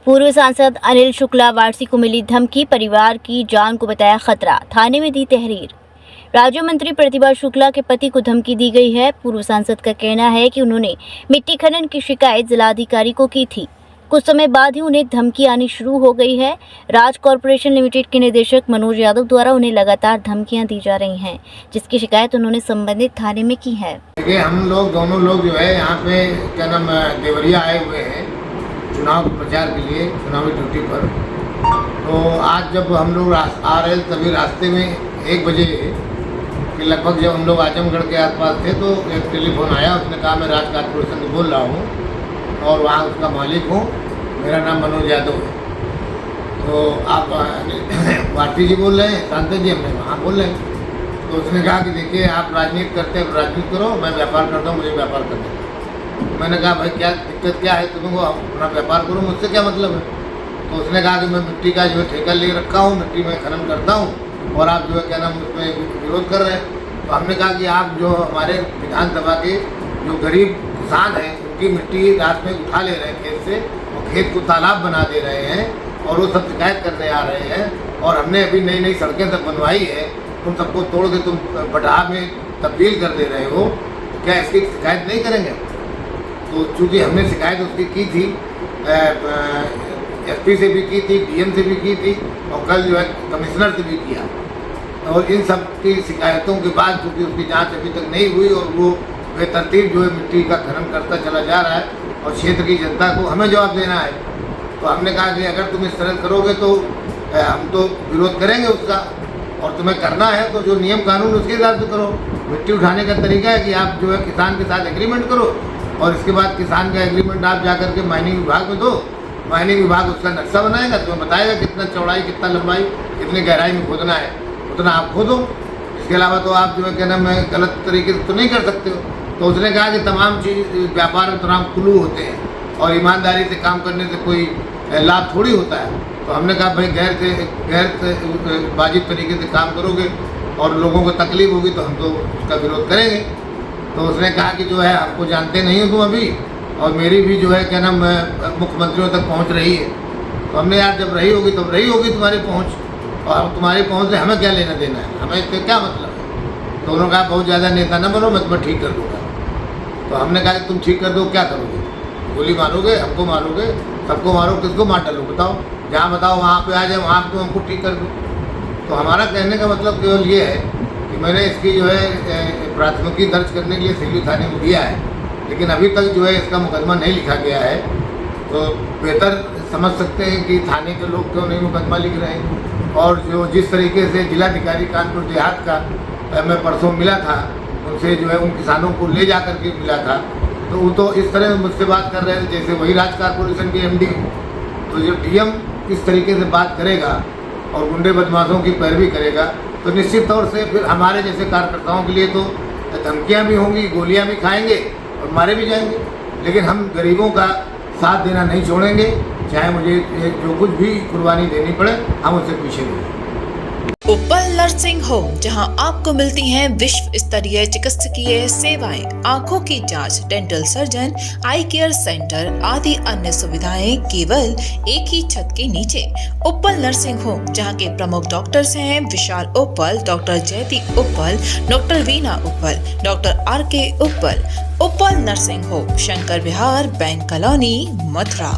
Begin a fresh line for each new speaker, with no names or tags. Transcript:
पूर्व सांसद अनिल शुक्ला वारसी को मिली धमकी, परिवार की जान को बताया खतरा, थाने में दी तहरीर। राज्य मंत्री प्रतिभा शुक्ला के पति को धमकी दी गई है। पूर्व सांसद का कहना है कि उन्होंने मिट्टी खनन की शिकायत जिलाधिकारी को की थी। कुछ समय बाद ही उन्हें धमकी आनी शुरू हो गई है। राज कॉर्पोरेशन लिमिटेड के निदेशक मनोज यादव द्वारा उन्हें लगातार धमकियां दी जा रही हैं, जिसकी शिकायत उन्होंने संबंधित थाने में की है।
देखिए, हम लोग दोनों लोग जो है यहाँ पे क्या नाम देवरिया आए हुए हैं चुनाव प्रचार के लिए, चुनावी ड्यूटी पर। तो आज जब हम लोग आ रहे तभी रास्ते में 1 बजे के लगभग जब हम लोग आजमगढ़ के आसपास थे तो एक टेलीफोन आया। उसने कहा मैं राज कॉर्पोरेशन से बोल रहा हूँ और वहाँ उसका मालिक हूँ, मेरा नाम मनोज यादव है। तो आप भारती जी बोल रहे हैं? सांसद जी हमने वहाँ बोल रहे हैं। तो उसने कहा कि देखिए, आप राजनीति करते हैं, राजनीति करो, मैं व्यापार करता हूँ, मुझे व्यापार करना है। मैंने कहा भाई क्या दिक्कत क्या है, तुमको अपना व्यापार करो, मुझसे क्या मतलब है। तो उसने कहा कि मैं मिट्टी का जो है ठेका ले रखा हूँ, मिट्टी में खनन करता हूँ और आप जो है क्या नाम उसमें विरोध कर रहे हैं। तो हमने कहा कि आप जो हमारे विधानसभा के जो गरीब किसान हैं उनकी मिट्टी रात में उठा ले रहे हैं खेत से और खेत को तालाब बना दे रहे हैं और वो सब शिकायत करने आ रहे हैं। और हमने अभी नई नई सड़कें सब बनवाई है, उन सबको तोड़ के तुम बटा में तब्दील कर दे रहे हो, तो क्या इसकी शिकायत नहीं करेंगे? तो चूँकि हमने शिकायत उसकी की थी, एसपी से भी की थी, डीएम से भी की थी और कल जो है कमिश्नर से भी किया। और इन सब की शिकायतों के बाद चूँकि उसकी जांच अभी तक नहीं हुई और वो बेतरतीब जो है मिट्टी का खनन करता चला जा रहा है और क्षेत्र की जनता को हमें जवाब देना है। तो हमने कहा कि अगर तुम इस तरह करोगे तो हम तो विरोध करेंगे उसका, और तुम्हें करना है तो जो नियम कानून उसके हिसाब से करो। मिट्टी उठाने का तरीका है कि आप जो है किसान के साथ एग्रीमेंट करो और इसके बाद किसान का एग्रीमेंट आप जाकर के माइनिंग विभाग में दो। माइनिंग विभाग उसका नक्शा बनाएगा, तुम्हें बताएगा कितना चौड़ाई, कितना लंबाई, कितनी गहराई में खोदना है, उतना आप खोदो। इसके अलावा तो आप जो है क्या नाम है गलत तरीके से तो नहीं कर सकते हो। तो उसने कहा कि तमाम चीज़ व्यापार में तमाम कुल्लू होते हैं और ईमानदारी से काम करने से कोई लाभ थोड़ी होता है। तो हमने कहा भाई गैर वाजिब तरीके से काम करोगे और लोगों को तकलीफ होगी तो हम तो उसका विरोध करेंगे। तो उसने कहा कि जो है आपको जानते नहीं हो तुम अभी, और मेरी भी जो है क्या नाम मुख्यमंत्रियों तक पहुंच रही है। तो हमने यार जब रही होगी तब रही होगी तुम्हारी पहुंच, और तुम्हारी पहुंच से हमें क्या लेना देना है, हमें इससे क्या मतलब है। तो उन्होंने कहा बहुत ज़्यादा नेता न बनो, मैं तुम्हें ठीक कर दूँगा। तो हमने कहा कि तुम ठीक कर दो, क्या करोगे? गोली मारोगे, हमको मारोगे, सबको मारो, किसको मार डालो बताओ? जहाँ बताओ वहाँ पे आ जाए, वहाँ तो हमको ठीक कर दो। तो हमारा कहने का मतलब केवल ये है कि मैंने इसकी जो है प्राथमिकी दर्ज करने के लिए सिवली थाने में दिया है, लेकिन अभी तक जो है इसका मुकदमा नहीं लिखा गया है। तो बेहतर समझ सकते हैं कि थाने के लोग क्यों नहीं मुकदमा लिख रहे हैं। और जो जिस तरीके से जिलाधिकारी कानपुर देहात का मैं परसों मिला था, उनसे जो है उन किसानों को ले जा कर के मिला था, तो वो तो इस तरह मुझसे बात कर रहे थे जैसे वही राज कॉर्पोरेशन के एमडी। तो जो डीएम इस तरीके से बात करेगा और गुंडे बदमाशों की पैरवी करेगा तो निश्चित तौर से फिर हमारे जैसे कार्यकर्ताओं के लिए तो धमकियाँ भी होंगी, गोलियाँ भी खाएंगे और मारे भी जाएंगे। लेकिन हम गरीबों का साथ देना नहीं छोड़ेंगे, चाहे मुझे जो कुछ भी कुर्बानी देनी पड़े, हम उससे पीछे नहीं हैं।
उपल नर्सिंग होम, जहां आपको मिलती हैं विश्व स्तरीय चिकित्सकीय सेवाएं, आंखों की जांच, डेंटल सर्जन, आई केयर सेंटर आदि अन्य सुविधाएं केवल एक ही छत के नीचे। उपल नर्सिंग होम, जहां के प्रमुख डॉक्टर्स हैं विशाल उप्पल, डॉक्टर जयती उप्पल, डॉक्टर वीना उप्पल, डॉक्टर आर के उप्पल। उपल नर्सिंग होम, शंकर विहार, बैंक कॉलोनी, मथुरा।